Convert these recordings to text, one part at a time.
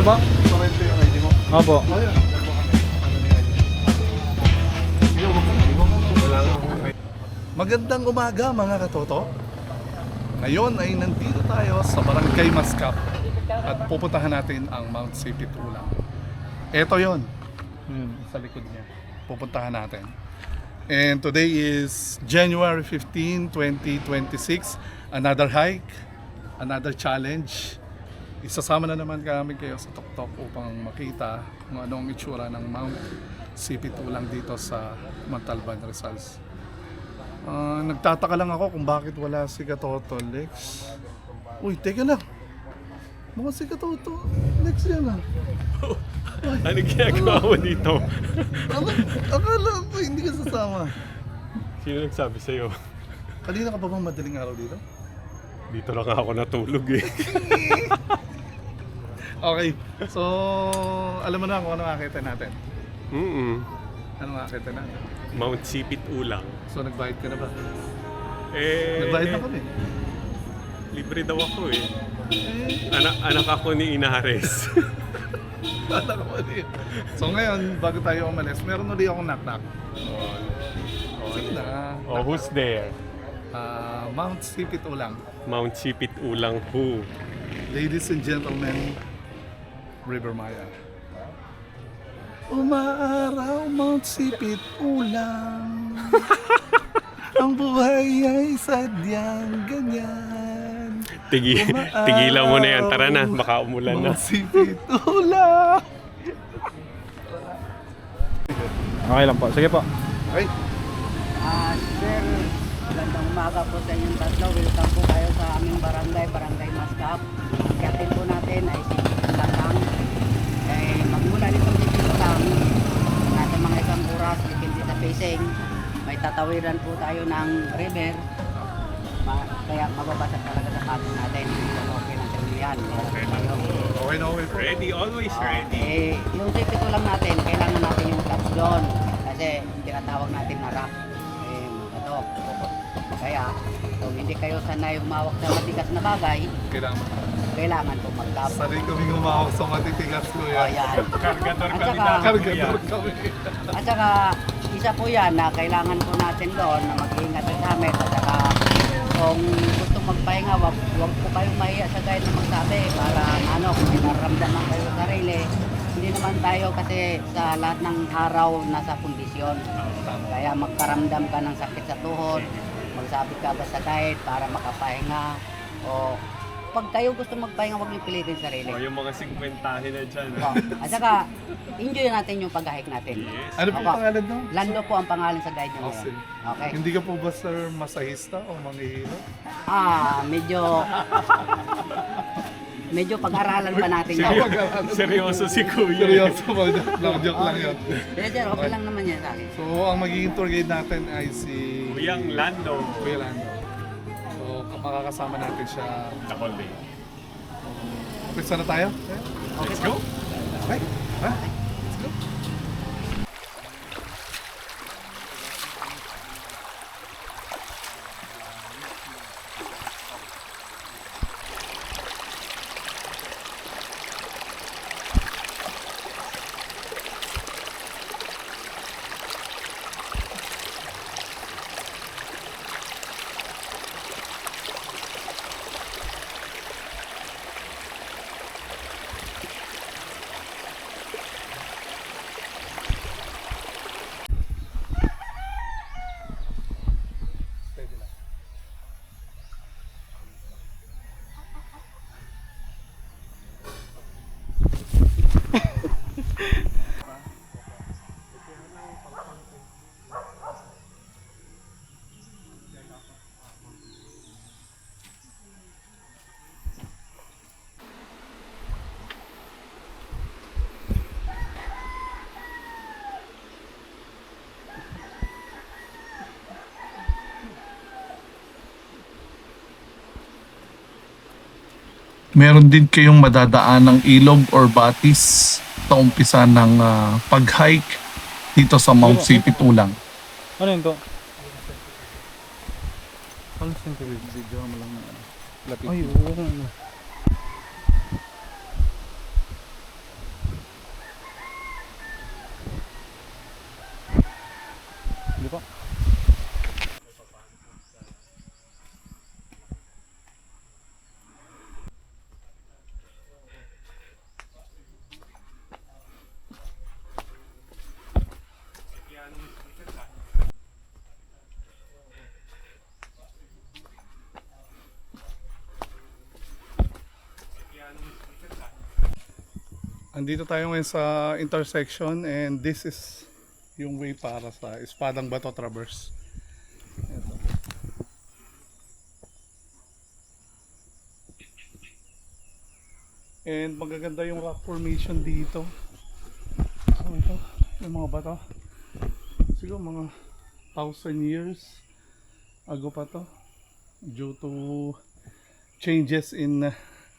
po? Sorrento yung ID mo. Opo. Magandang umaga mga katoto. Ngayon ay nandito tayo sa Barangay Mascap at pupuntahan natin ang Mount Sipit Ulang. Ito yon, sa likod niya. Pupuntahan natin. And today is January 15, 2026. Another hike, another challenge. Isasama na naman kami kayo sa tuktok upang makita kung anong itsura ng Mount Sipit Ulang dito sa Montalban, Rizal. Nagtataka lang ako kung bakit wala si Katoto Lex. Uy, teka lang. Mukhang si Katoto Lex yan ah. Ano ginagawa mo dito? Akala ko hindi ka sasama. Sino nagsabi sa'yo? Kanina ka pa bang madaling araw dito? Dito lang ako natulog eh. Okay, so alam mo na kung ano makita natin. Ano makita natin? Mount Sipit Ulang. So nagbayad ka na ba? Nagbayad na kami. Libre daw ako eh. Anak ako ni Inares. So ngayon, bago tayo umalis, meron ulit akong knock-knock. Sige na. Oh, who's there? Mount Sipit Ulang. Mount Sipit Ulang who? Ladies and gentlemen, River Maya. Umaaraw, Mount Sipit Ulang. Ang buhay ay sadyang ganyan. Tigilan mo na yan. Tara na, baka umulan na. Mount Sipit Ulang. Okay lang po. Sige po. Ay, Sir, magandang umaga po sa inyong tatlo. Welcome po kayo sa aming barangay, Barangay Mascap. Katin po natin ay Sipit Ulang. Magmula nito Sipit Ulang, nasa mga isang oras, depende sa pacing. May tatawiran po tayo ng river. Kaya mababasa talaga sa pato natin. Okay na sa yan. okay na okay po. Ready, always ready. Yung Sipit Ulang natin, kailangan natin yung touch down. Kasi tinatawag natin na rock. Ito. Kaya, kung hindi kayo sanay umawak sa matigas na bagay, kailangan po mag-tap. Sanay kami umawak sa matitigas ko O yan. yan. Kargador At kami saka- dati. Kargador kami. At saka, isa po yan na kailangan po natin doon na mag-iingat sa damit. At saka, kung gusto magpahinga, wag po kayong mahiya sa gaya na magsabi para kung may nararamdaman kayo sa sarili. Hindi naman tayo kasi sa lahat ng araw nasa kondisyon. Kaya magkaramdam ka ng sakit sa tuhod, magsabit ka ba sa diet para makapahinga. O pag kayo gusto magpahinga, huwag niyo pilitin sarili. Oh, yung mga 50 na dyan. O, at saka, enjoy natin yung pag-hike natin. Yes. Ano po Opo. pangalan no? Lando po ang pangalan sa guide nyo Austin. ngayon. Okay. Hindi ka po ba sir masahista o manghihilo? Medyo pag-aralan pa natin yun. Seryoso si Kuya. Seryoso po, joke lang yun. Yes, sir, okay lang naman yan sa akin. So ang magiging tour guide natin ay si Kuyang Lando. Kuya Lando. So makakasama natin siya. Takol eh. Pwede na tayo? Let's go. Ay, ha? Let's go. Meron din kayong madadaan ng ilog or batis sa umpisa ng pag-hike dito sa Mount Sipit Ulang. Ano yun to? Ano siyang video mo lang lapit? Ay, oo. Andito tayo ngayon sa intersection and this is yung way para sa Espadang Bato Traverse. Ito. And magaganda yung rock formation dito. So ito, yung mga bato. Siguro mga 1,000 years ago pa to. Due to changes in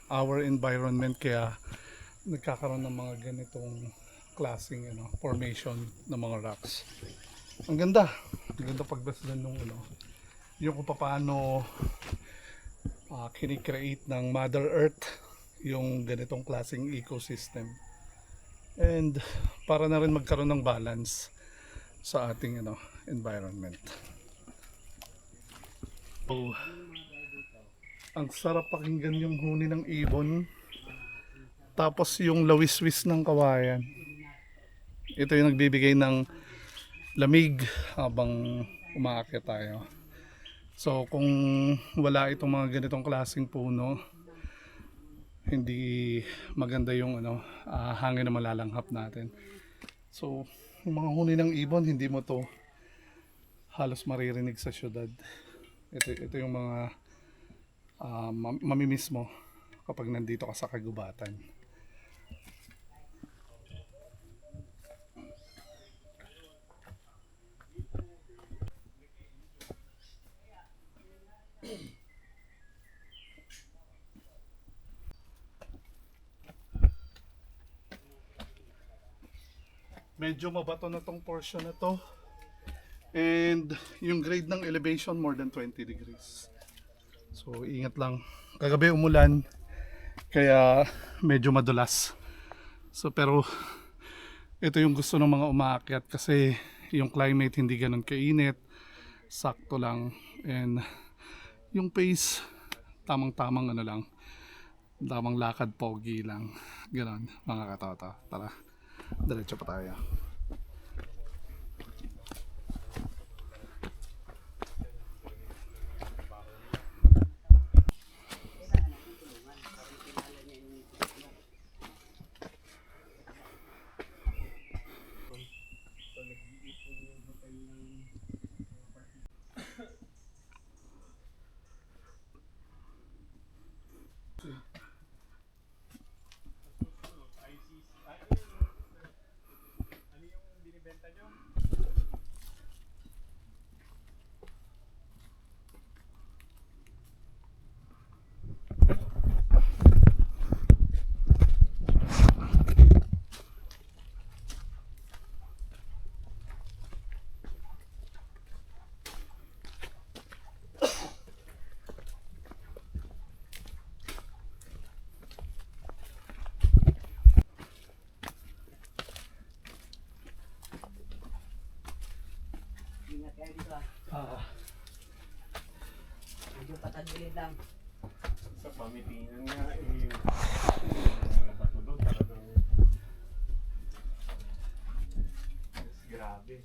our environment kaya nagkakaroon ng mga ganitong klaseng formation ng mga rocks. Ang ganda. Ang ganda pagdasdan nung yung kung paano kinikreate ng Mother Earth yung ganitong klaseng ecosystem. And para na rin magkaroon ng balance sa ating environment. So, ang sarap pakinggan yung huni ng ibon. Tapos yung lawis-wis ng kawayan. Ito yung nagbibigay ng lamig habang umaakyat tayo. So kung wala itong mga ganitong klaseng puno, hindi maganda yung hangin na malalanghap natin. So yung mga huni ng ibon, hindi mo to halos maririnig sa syudad. Ito yung mga mamimiss mo kapag nandito ka sa kagubatan. Medyo mabato na tong portion na to. And yung grade ng elevation more than 20 degrees. So ingat lang. Kagabi umulan kaya medyo madulas. So pero ito yung gusto ng mga umaakyat kasi yung climate hindi ganun kainit. Sakto lang. And yung pace tamang-tamang lang. Tamang lakad, pogi lang. Ganon mga katata. Tara. Diretso pa tayo. Ingat kayo dito Medyo patagilid lang. Sa pamitingan nga bato doon talagang grabe.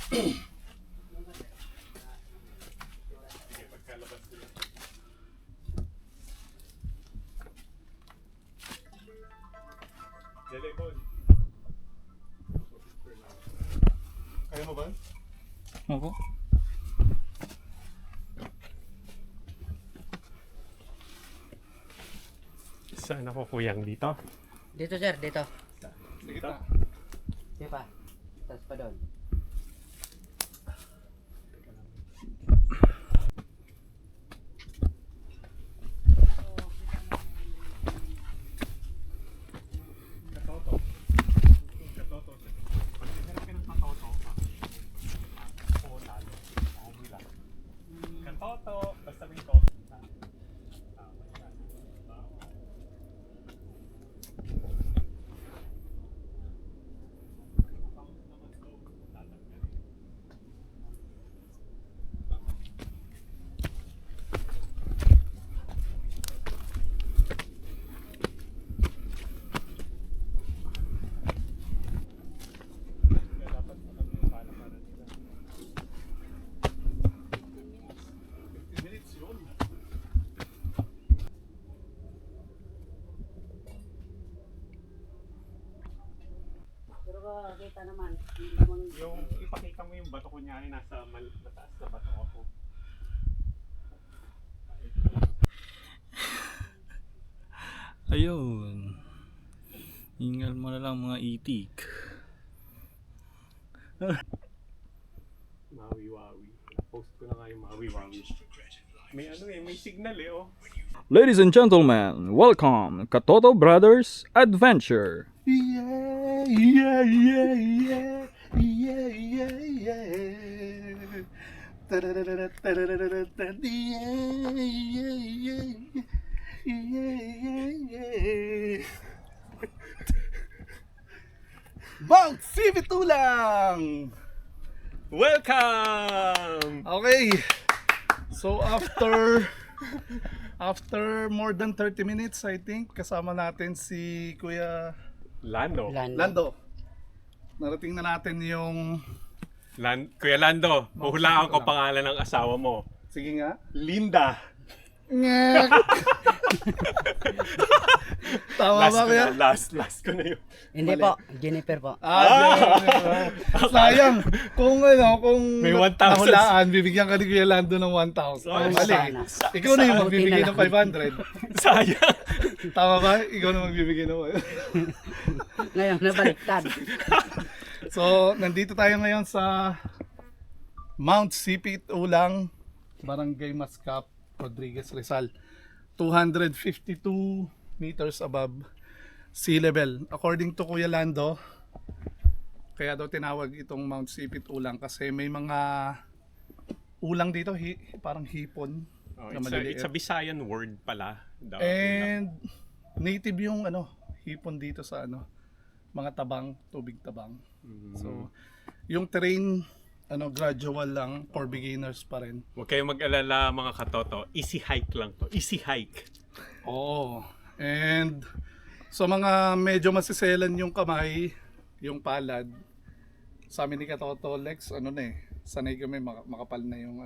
Sige, pagkalabas nila. Delebon. Kaya mo ba? Opo. Saan ako kuyang dito? Dito sir, dito. Sige ta. Di pa. Tapos pa doon. Katoto, basta may toto. Ipakita naman. Hindi naman Yung ipakita mo yung bato kunyari nasa mataas na bato ako. Ayun. Ingal mo na lang mga itik. Mawi-wawi. Post ko na nga yung mawi-wawi. May ano may signal oh. Ladies and gentlemen, welcome Katoto Brothers Adventure. Yeah, yeah, yeah, yeah, yeah, yeah, yeah. Ta-da-da-da-da, ta-da-da-da-da, yeah, yeah, yeah, yeah, yeah. Mount Sibitulang! Welcome! Okay. So after more than 30 minutes, I think, kasama natin si Kuya Lando. Lando. Narating na natin yung... Kuya Lando, huhulaan ko lang. pangalan ng asawa mo. Sige nga. Linda. Tama ba Kuya? Last ko na yun. Hindi po, Jennifer po. Sayang. Kung May 1,000. nahulaan, bibigyan ka ni Kuya Lando ng 1,000. Ay, Mali. sana. Ikaw na yung magbibigay Buti ng na 500. Sayang. Tama ba? Ikaw na magbibigay ng Ngayon, nabaliktad. So, nandito tayo ngayon sa Mount Sipit Ulang, Barangay Mascap, Rodriguez, Rizal. 252 meters above sea level. According to Kuya Lando, kaya daw tinawag itong Mount Sipit Ulang kasi may mga ulang dito, parang hipon Oh, na it's maliliit. a Visayan word pala. And native yung hipon dito sa mga tabang, tubig tabang. So, yung terrain gradual lang for beginners pa rin. Huwag kayong mag-alala mga katoto. Easy hike lang to. Easy hike. Oo. And so mga medyo masiselan yung kamay, yung palad. Sa amin ni Katoto Lex, sanay kami makapal na yung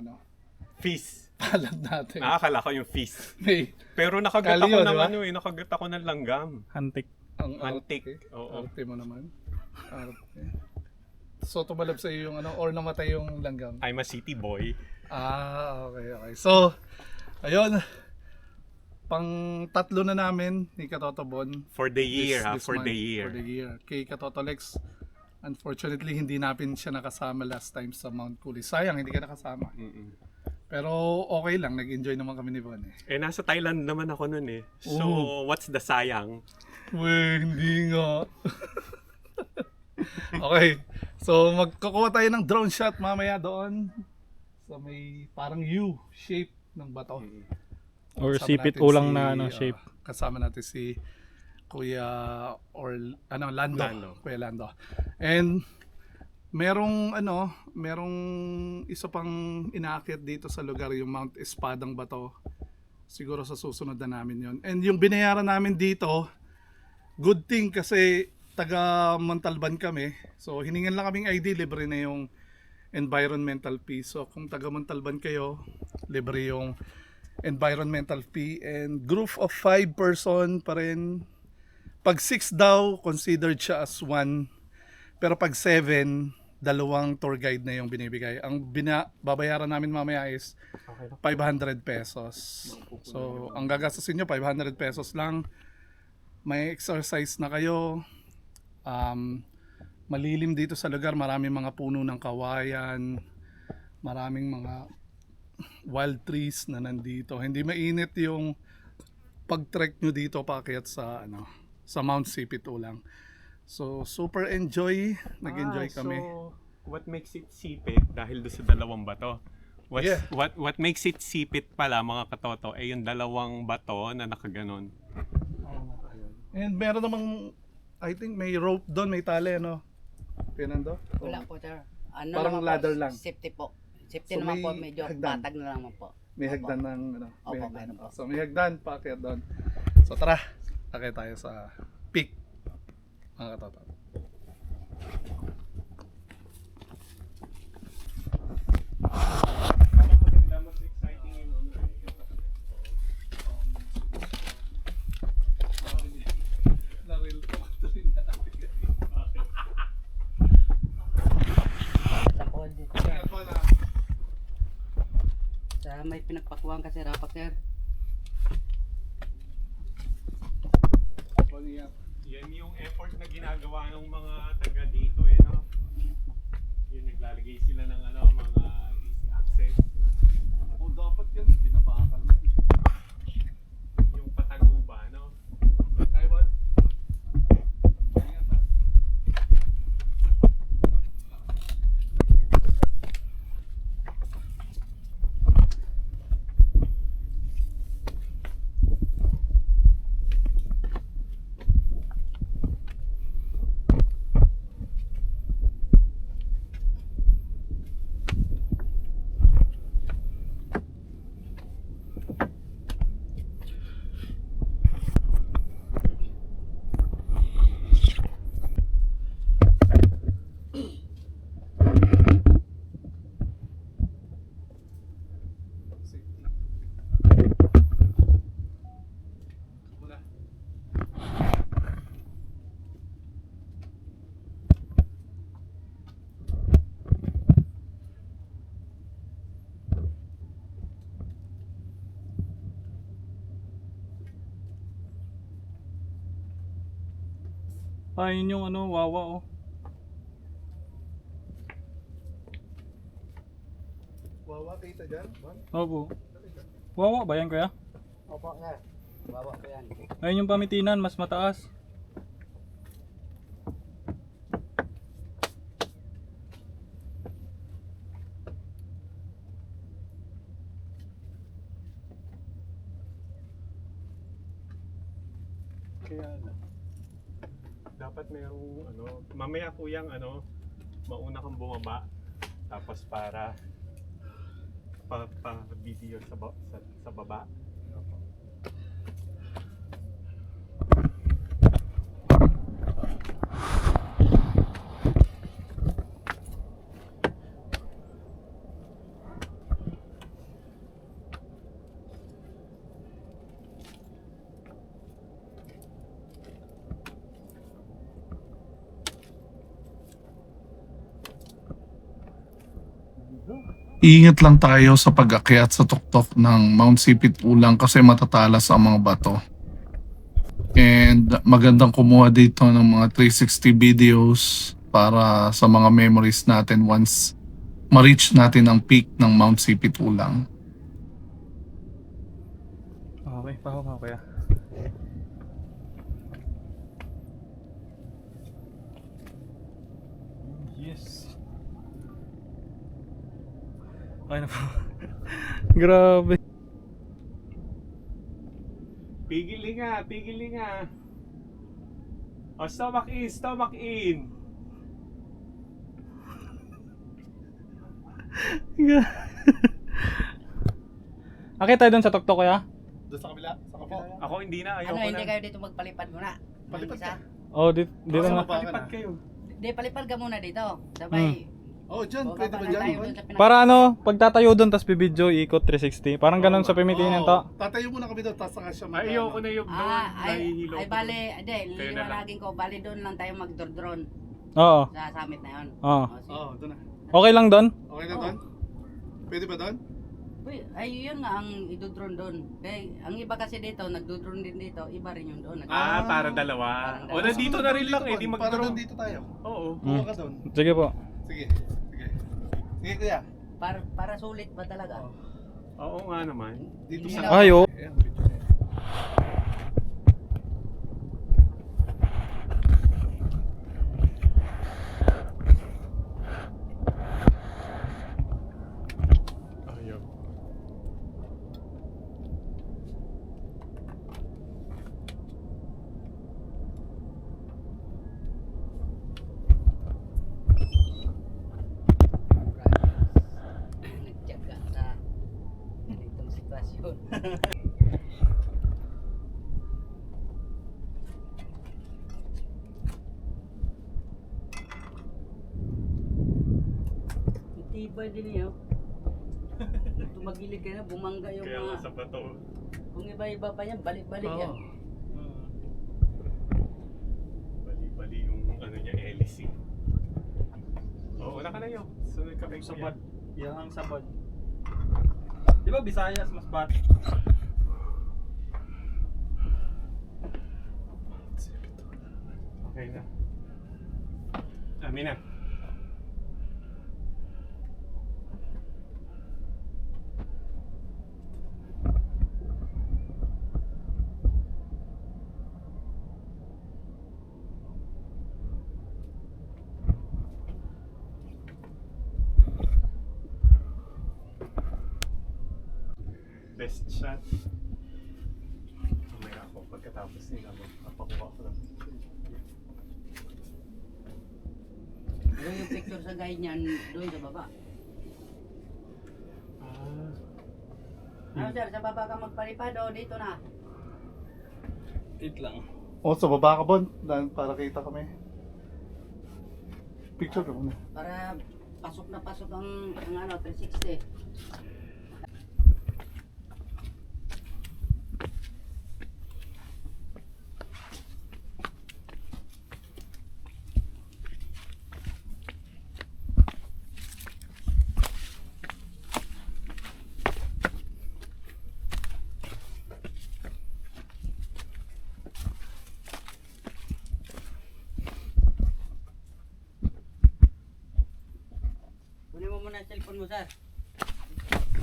Feast. palad natin. Nakakala ko yung feast. May Pero nakagat Kalyo, ako ng di ba? nakagat ako ng langgam. Antik. ang Antik. arte. Oo. Arte mo naman. Arte. So tumalab sa iyo yung or namatay yung langgam. I'm a city boy. Okay. So, ayun. Pang tatlo na namin ni Katoto Bon. For the year This for month, the year. For the year. Kay Katoto Lex, unfortunately, hindi natin siya nakasama last time sa Mount Cooley. Sayang, hindi ka nakasama. Mm-mm. Pero okay lang, nag-enjoy naman kami ni Bon eh. Nasa Thailand naman ako nun eh. So, Oo. what's the sayang? Weh, hindi nga. Okay, so magkukuha tayo ng drone shot mamaya doon sa may parang U shape ng bato. Or Kasama sipit natin ulang si, na shape. kasama natin si Kuya Lando. Lando. Kuya Lando. And merong isa pang inaakyat dito sa lugar, yung Mount Espadang Bato. Siguro sa susunod na namin yon. And yung binayaran namin dito, good thing kasi taga Montalban kami. So hiningan lang kaming ID, libre na yung environmental fee. So kung taga Montalban kayo, libre yung environmental fee. And group of 5 person pa rin. Pag 6 daw, considered siya as 1. Pero pag 7, dalawang tour guide na yung binibigay. Ang babayaran namin mamaya is 500 pesos. So ang gagastusin nyo, 500 pesos lang. May exercise na kayo. Malilim dito sa lugar, maraming mga puno ng kawayan, maraming mga wild trees na nandito. Hindi mainit yung pag-trek nyo dito paakyat sa sa Mount Sipit Ulang. So super nag-enjoy kami. So, what makes it sipit dahil doon sa dalawang bato? Yeah. What makes it sipit pala mga katoto ay yung dalawang bato na nakaganon. And meron namang, I think may rope doon, may tali, Pinando? Wala po, sir. Parang naman ladder po, lang. Safety po. Safety So, naman po, may medyo hagdan. patag na naman po. May Opo. hagdan ng may Opo, hagdan. meron po. So may hagdan, paakyat doon. So tara, akit tayo sa peak. Mga katoto. Mas exciting yung Na-real talk to rin natin. may pinagpakuhan kasi rapak sir. Yan yung effort na ginagawa ng mga taga dito no? Yung naglalagay sila ng mga easy access. O dapat yan, binabakal mo. Yung pataguba, no? Kaya ba? Ah, yun yung wawa oh. Wawa kita dyan? Opo. Wawa ba yan kuya? Opo sir. Bawa ko yan. Ayun yung pamitinan, mas mataas. Kaya dapat merong mamaya kuyang mauna kang bumaba tapos para video sa baba. Iingat lang tayo sa pag-akyat sa tuktok ng Mount Sipit Ulang kasi matatalas ang mga bato. And magandang kumuha dito ng mga 360 videos para sa mga memories natin once ma-reach natin ang peak ng Mount Sipit Ulang. Okay, pahaw ka kuya. Yes. Ay na po. Grabe. Pigilin nga. O, stomach in. Akit tayo dun sa tuktok kuya? Doon sa kabila? Sa kabila? Ako hindi na, ayoko Ano, hindi na. kayo dito magpalipad muna? Palipad Isa? ka. Oh, dito na. Palipad kayo. Hindi, palipad ka muna dito. Sabay. Oh, dyan. Baba Pwede ba na tayo dyan? dun sa pinaka- Para pagtatayo dun tas bibidyo ikot 360. Parang ganun sa pamitinan to. Tatayo muna kami doon, tapos saka siya Ay, ayoko na yung doon. Nahihilo ay ko bale, doon. hindi, Kayo na lang. liliwanagin ko, bale doon lang tayo mag-drone Oo. sa summit na yun. Oo. O, sige. Oo, doon na. Okay lang dun? Okay na doon? Pwede ba doon? Uy, ay yun nga ang idodrone doon. Kaya ang iba kasi dito, nagdodrone din dito, iba rin yung doon. Para dalawa. Parang O, nandito na rin lang eh, di Para mag-drone. doon dito tayo. Oo. Kuha ka doon. Sige po. Sige. Sige. Sige kuya. Para sulit ba talaga? Oo nga naman. Dito Hindi sa... lang. Ay, oh. Ayan, video niya. Ayaw. Nagtyaga sa ganitong sitwasyon. Tibay din niyo. Tumagilid ka na, bumangga yung Kaya nga mga... sa bato. Kung iba-iba pa yan, balik-balik yan. Bali-bali yung niya, hélice. Oo, wala ka na yun. Sunod ka kay Kuya. Yan ang sabad. Di ba Visayas mas bat? Okay na. Amin na. Best shot. Mamaya ako pagkatapos nila magpapakuha ko lang. Pero yung picture sa guide niyan, doon sa baba. Ano sir, sa baba ka magpalipad o dito na? Wait lang. O, sa baba ka, Bon. Para kita kami. Picture ka muna. Para pasok na pasok ang ano, 360. Kunin mo muna ang cellphone mo, sir.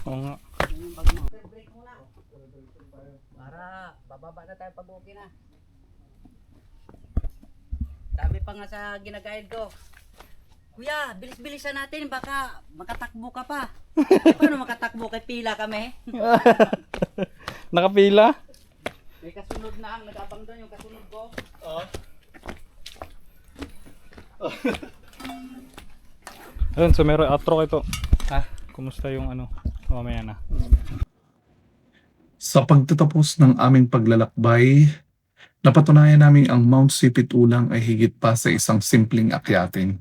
Oo nga. Yung bag mo. Break muna. Para bababa na tayo pag-uwi na. Sabi pa nga sa ginagayad ko, Kuya, bilis-bilisan natin, baka makatakbo ka pa. Paano makatakbo? Kay pila kami. Nakapila? May kasunod na ang nag-abang doon yung kasunod ko. Ayun, so meron outro ito. Ha? Kumusta yung ano? Mamaya na. Sa pagtatapos ng aming paglalakbay, napatunayan namin ang Mount Sipit Ulang ay higit pa sa isang simpleng akyatin.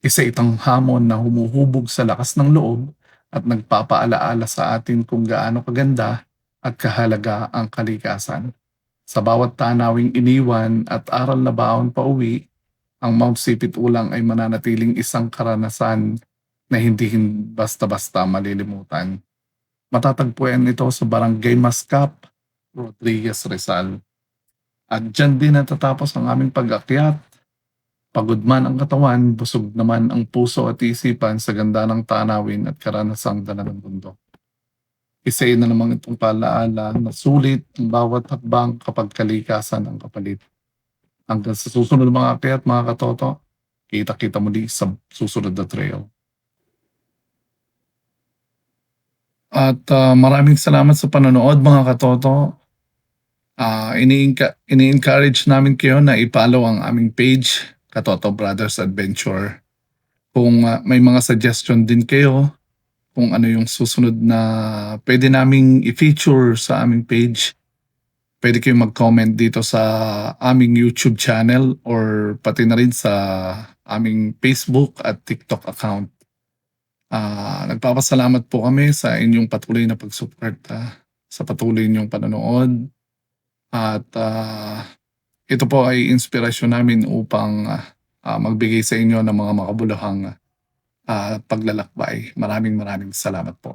Isa itong hamon na humuhubog sa lakas ng loob at nagpapaalaala sa atin kung gaano kaganda at kahalaga ang kalikasan. Sa bawat tanawing iniwan at aral na baon pa uwi, ang Mount Sipit Ulang ay mananatiling isang karanasan na hindi basta-basta malilimutan. Matatagpuan ito sa Barangay Mascap, Rodriguez, Rizal. At dyan din natatapos ang aming pag-akyat. Pagod man ang katawan, busog naman ang puso at isipan sa ganda ng tanawin at karanasang dala ng bundok. Isa na namang itong paalaala na sulit ang bawat hakbang kapag kalikasan ang kapalit. Hanggang sa susunod mga akyat, mga katoto, kita-kita muli sa susunod na trail. At maraming salamat sa panonood mga katoto. Ini-encourage namin kayo na i-follow ang aming page, Katoto Brothers Adventure. Kung may mga suggestion din kayo, kung ano yung susunod na pwede naming i-feature sa aming page, pwede kayong mag-comment dito sa aming YouTube channel or pati na rin sa aming Facebook at TikTok account. Nagpapasalamat po kami sa inyong patuloy na pagsuporta, sa patuloy ninyong panonood. At ito po ay inspirasyon namin upang magbigay sa inyo ng mga makabuluhang paglalakbay. Maraming salamat po.